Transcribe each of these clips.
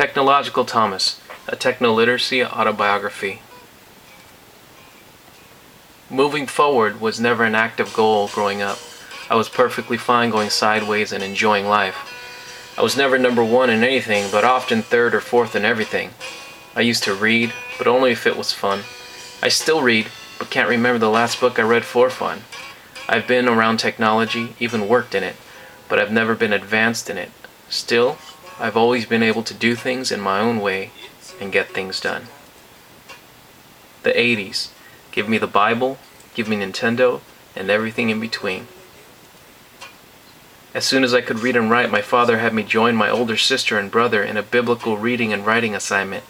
Technological Thomas, a Techno-Literacy Autobiography. Moving forward was never an active goal growing up. I was perfectly fine going sideways and enjoying life. I was never number one in anything, but often third or fourth in everything. I used to read, but only if it was fun. I still read, but can't remember the last book I read for fun. I've been around technology, even worked in it, but I've never been advanced in it. Still, I've always been able to do things in my own way and get things done. The 80s. Give me the Bible, give me Nintendo, and everything in between. As soon as I could read and write, my father had me join my older sister and brother in a biblical reading and writing assignment.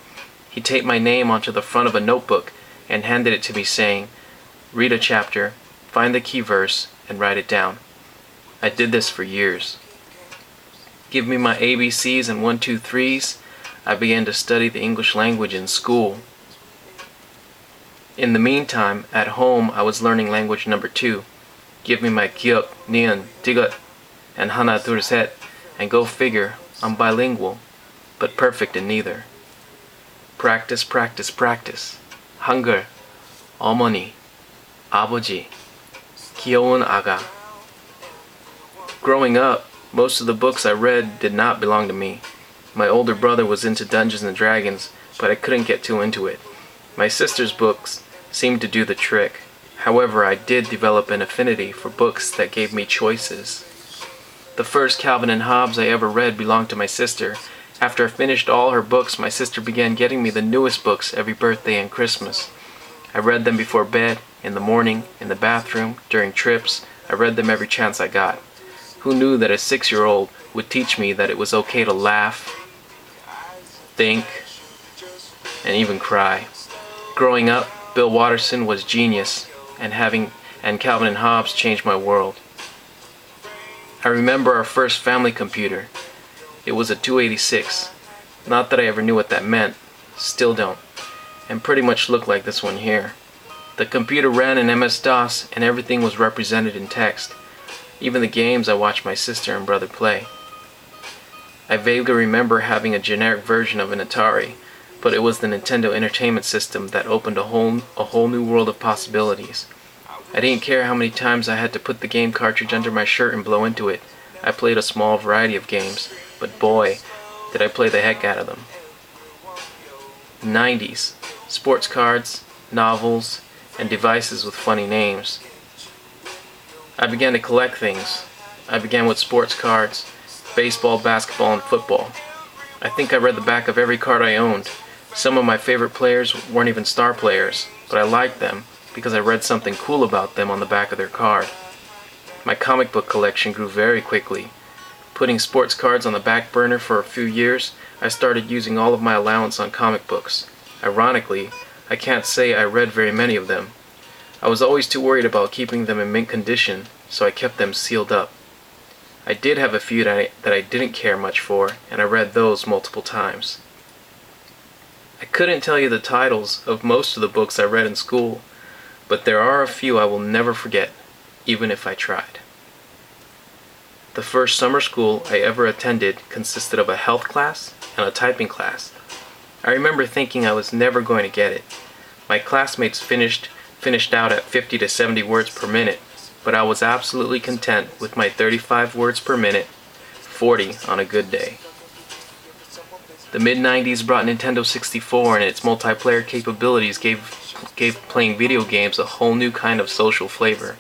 He taped my name onto the front of a notebook and handed it to me saying, "Read a chapter, find the key verse, and write it down." I did this for years. Give me my ABCs and 1, 2, 3s. I began to study the English language in school. In the meantime, at home, I was learning language number 2. Give me my 기억, 니은, 디귿, and 하나, 둘, 셋, and go figure, I'm bilingual, but perfect in neither. Practice, practice, practice. 한글, 어머니, 아버지, 귀여운 아가. Growing up, most of the books I read did not belong to me. My older brother was into Dungeons and Dragons, but I couldn't get too into it. My sister's books seemed to do the trick. However, I did develop an affinity for books that gave me choices. The first Calvin and Hobbes I ever read belonged to my sister. After I finished all her books, my sister began getting me the newest books every birthday and Christmas. I read them before bed, in the morning, in the bathroom, during trips. I read them every chance I got. Who knew that a 6-year-old would teach me that it was okay to laugh, think, and even cry? Growing up, Bill Watterson was genius, and Calvin and Hobbes changed my world. I remember our first family computer. It was a 286. Not that I ever knew what that meant, still don't, and pretty much looked like this one here. The computer ran in MS-DOS and everything was represented in text. Even the games I watched my sister and brother play. I vaguely remember having a generic version of an Atari, but it was the Nintendo Entertainment System that opened a whole new world of possibilities. I didn't care how many times I had to put the game cartridge under my shirt and blow into it. I played a small variety of games, but boy, did I play the heck out of them. 90s. Sports cards, novels, and devices with funny names. I began to collect things. I began with sports cards, baseball, basketball, and football. I think I read the back of every card I owned. Some of my favorite players weren't even star players, but I liked them because I read something cool about them on the back of their card. My comic book collection grew very quickly. Putting sports cards on the back burner for a few years, I started using all of my allowance on comic books. Ironically, I can't say I read very many of them. I was always too worried about keeping them in mint condition, so I kept them sealed up. I did have a few that I didn't care much for, and I read those multiple times. I couldn't tell you the titles of most of the books I read in school, but there are a few I will never forget, even if I tried. The first summer school I ever attended consisted of a health class and a typing class. I remember thinking I was never going to get it. My classmates finished out at 50 to 70 words per minute, but I was absolutely content with my 35 words per minute, 40 on a good day. The mid-90s brought Nintendo 64 and its multiplayer capabilities gave playing video games a whole new kind of social flavor.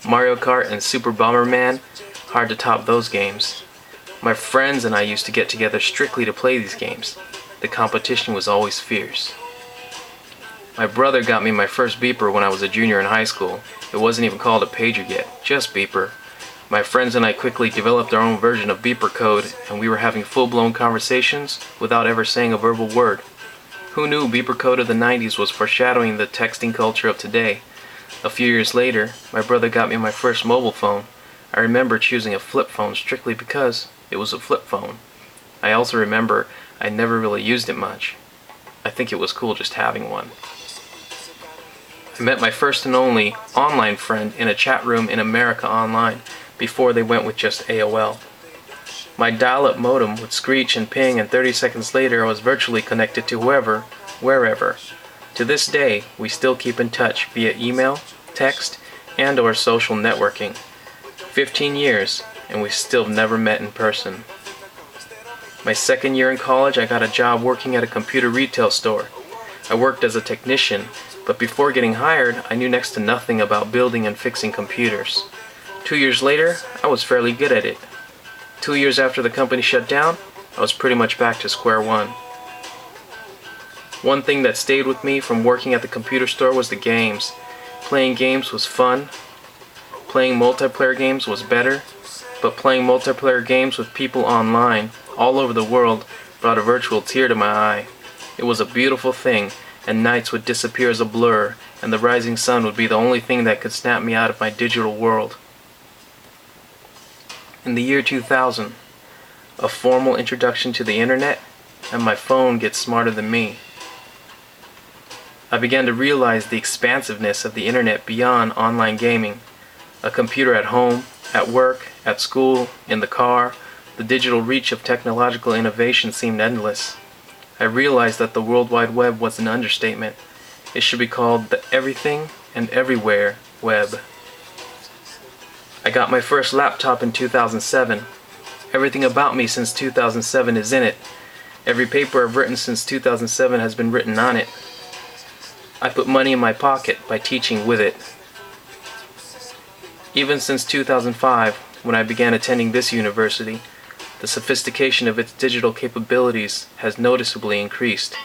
Mario Kart and Super Bomberman, hard to top those games. My friends and I used to get together strictly to play these games. The competition was always fierce. My brother got me my first beeper when I was a junior in high school. It wasn't even called a pager yet, just beeper. My friends and I quickly developed our own version of beeper code, and we were having full-blown conversations without ever saying a verbal word. Who knew beeper code of the 90s was foreshadowing the texting culture of today? A few years later, my brother got me my first mobile phone. I remember choosing a flip phone strictly because it was a flip phone. I also remember I never really used it much. I think it was cool just having one. I met my first and only online friend in a chat room in America Online before they went with just AOL. My dial-up modem would screech and ping, and 30 seconds later I was virtually connected to whoever, wherever. To this day, we still keep in touch via email, text, and/or social networking. 15 years, and we still never met in person. My second year in college, I got a job working at a computer retail store. I worked as a technician, but before getting hired, I knew next to nothing about building and fixing computers. 2 years later, I was fairly good at it. 2 years after the company shut down, I was pretty much back to square one. One thing that stayed with me from working at the computer store was the games. Playing games was fun. Playing multiplayer games was better. But playing multiplayer games with people online, all over the world, brought a virtual tear to my eye. It was a beautiful thing, and nights would disappear as a blur, and the rising sun would be the only thing that could snap me out of my digital world. In the year 2000, a formal introduction to the internet, and my phone gets smarter than me. I began to realize the expansiveness of the internet beyond online gaming. A computer at home, at work, at school, in the car, the digital reach of technological innovation seemed endless. I realized that the World Wide Web was an understatement. It should be called the Everything and Everywhere Web. I got my first laptop in 2007. Everything about me since 2007 is in it. Every paper I've written since 2007 has been written on it. I put money in my pocket by teaching with it. Even since 2005, when I began attending this university, the sophistication of its digital capabilities has noticeably increased.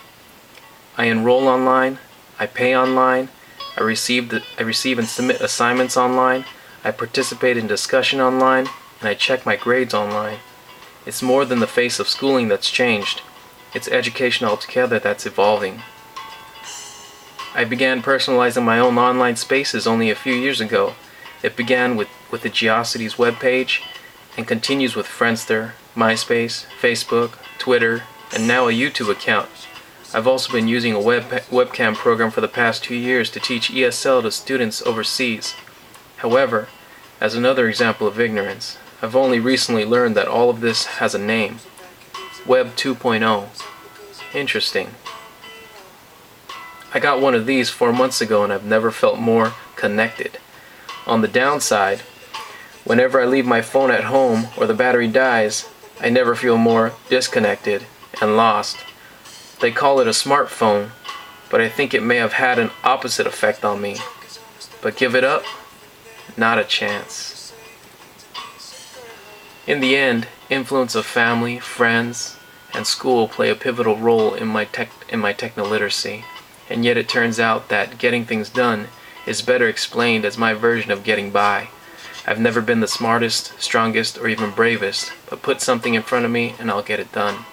I enroll online, I pay online, I receive and submit assignments online, I participate in discussion online, and I check my grades online. It's more than the face of schooling that's changed. It's education altogether that's evolving. I began personalizing my own online spaces only a few years ago. It began with the Geocities webpage and continues with Friendster, MySpace, Facebook, Twitter, and now a YouTube account. I've also been using a webcam program for the past 2 years to teach ESL to students overseas. However, as another example of ignorance, I've only recently learned that all of this has a name. Web 2.0. Interesting. I got one of these 4 months ago and I've never felt more connected. On the downside, whenever I leave my phone at home or the battery dies, I never feel more disconnected and lost. They call it a smartphone, but I think it may have had an opposite effect on me. But give it up? Not a chance. In the end, influence of family, friends, and school play a pivotal role in my techno-literacy. And yet it turns out that getting things done is better explained as my version of getting by. I've never been the smartest, strongest, or even bravest, but put something in front of me and I'll get it done.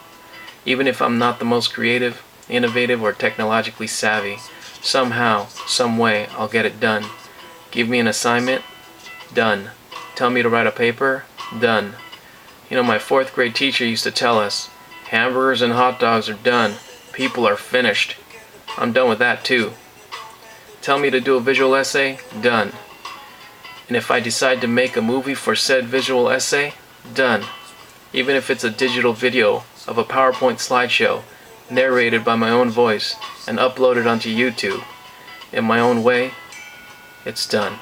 Even if I'm not the most creative, innovative, or technologically savvy, somehow, some way, I'll get it done. Give me an assignment? Done. Tell me to write a paper? Done. You know, my 4th grade teacher used to tell us, hamburgers and hot dogs are done. People are finished. I'm done with that too. Tell me to do a visual essay? Done. And if I decide to make a movie for said visual essay? Done. Even if it's a digital video of a PowerPoint slideshow, narrated by my own voice and uploaded onto YouTube, in my own way, it's done.